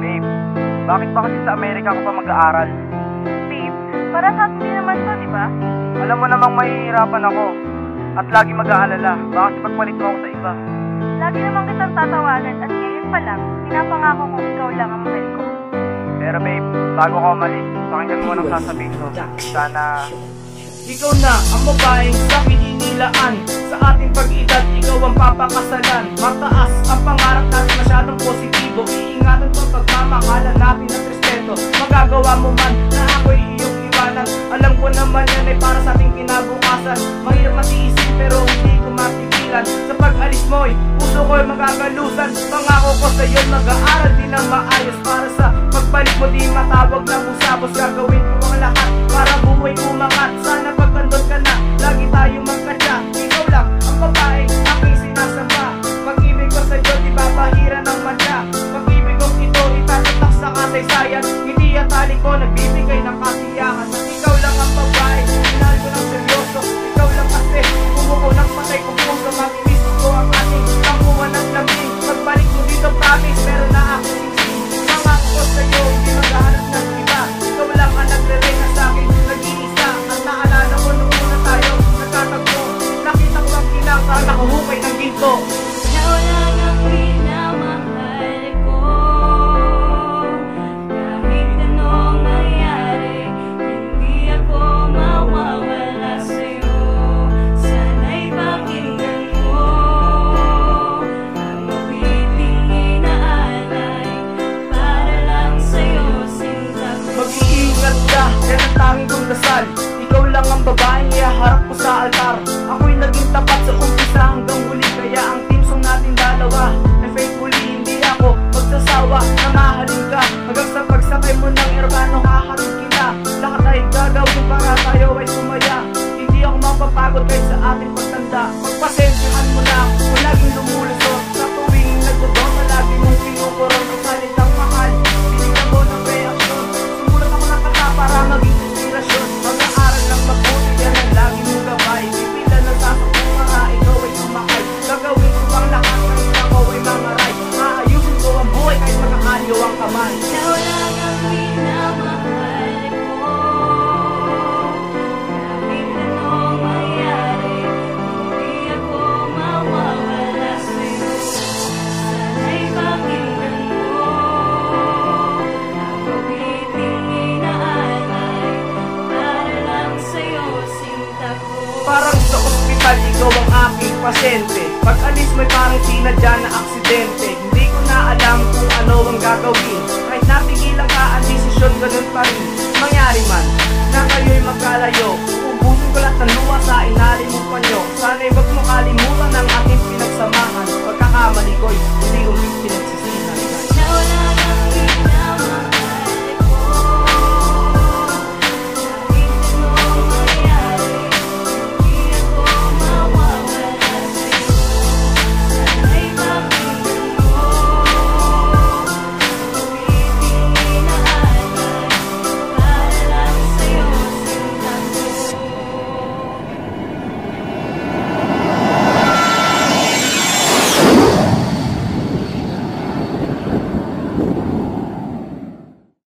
Babe, bakit ba kasi sa Amerika ka pa mag-aaral? Babe, para sa akin din naman to, di ba? Alam mo namang mahihirapan ako at lagi mag-aalala. Baka pagpalit mo ako sa iba. Lagi namang kitang tatawanan at ngayon pa lang, pinapangako kong ikaw lang ang mahal ko. Pero babe, bago ka umalis, pakinggan mo nang sasabihin ko. Sana... Ikaw na ang babaeng sa pininilaan. Sa ating pag-edad, ikaw ang papakasalan. Mataas ang pangarap natin, masyadong positibo. Iingatan ko ang pagmamahalan natin ng respeto. Magagawa mo man na ako'y iyong iwanan. Alam ko naman yan ay para sa ating kinabukasan. Mahirap matiisin pero hindi ko matigilan. Sa pag-alis mo'y puso ko'y magagalusan. Pangako ko sa'yo, mag-aaral din ng maayos. Para sa pagbalik mo di matawag na musabos. Gagawin ko ang lahat para buhay umangat. Sana pag nandun ka na, lagi tayo magkatya. Ikaw lang ang babae, aking sinasamba. Pag-ibig ko sa'yo, di babahira ng madya. Pag-ibig kong ito, itatatak sa kasaysayan. Hindi ang tali ko, nagbibigay ng kasiyahan. Ikaw lang ang babae, minahal ko ng seryoso. Ikaw lang kasi, bumuko ng patay ko puso. Mag-inis ko ang ating tangkuhan ng lambing. Pagbalik mo dito, promise, meron na akong ising. Pangako ko sa'yo, hindi maghahanap ng iba. Ikaw lang ang nagre-reyna sa'kin, nag-iisa. At naalala ko nung una tayo nagkatagpo. Nakita ko ang kinang parang nakahumpay ng ginto. Ikaw lang ang minamahal ko. Kahit anong mangyari, hindi ako mawawala sa'yo. Sana'y pakinggan mo ang awiting inaalay para lang sa'yo, sinta ko. Mag-iingat ka, yan ang tanging kong dasal. Ikaw lang ang babaeng ihaharap ko sa altar. Ako'y naging tapat sa umpisa hanggang huli. Kaya ang team song natin dalawa na faithfully, hindi ako magsasawa na mahalin ka. Hanggang sa pagsakay mo ng erbano, haharap kita. Lahat ay gagawin para tayo ay sumaya. Hindi ako mapapagod kahit sa ating pagtanda. Pagpasensyahan mo na kung laging lumulusot. Sa tuwing nagdodong na lagi mong pinukurong ng salitang mahal. Binigyan mo ng reaksyon. Sumulat ako ng kata para maging inspirasyon. Mag-aaral ng mabuti, yan ang lagi mong gabay. Pipila na sasakong mga ikaw ay sumakay. Gagawin ko ang lahat ng ako ay mangaray. Maayusin ko ang buhay kahit magkakaliw ang kamay. Ikaw lang ang minamahal ko. Kahit anong mangyari, hindi ako mawawala sa'yo. Sana'y pakinggan mo ang awiting inaalay para lang sa'yo, sinta ko. Parang sa ospital, ikaw ang aking pasyente. Pag alis mo'y parang sinadya na aksidente. Hindi ko na alam kung ano ang gagawin.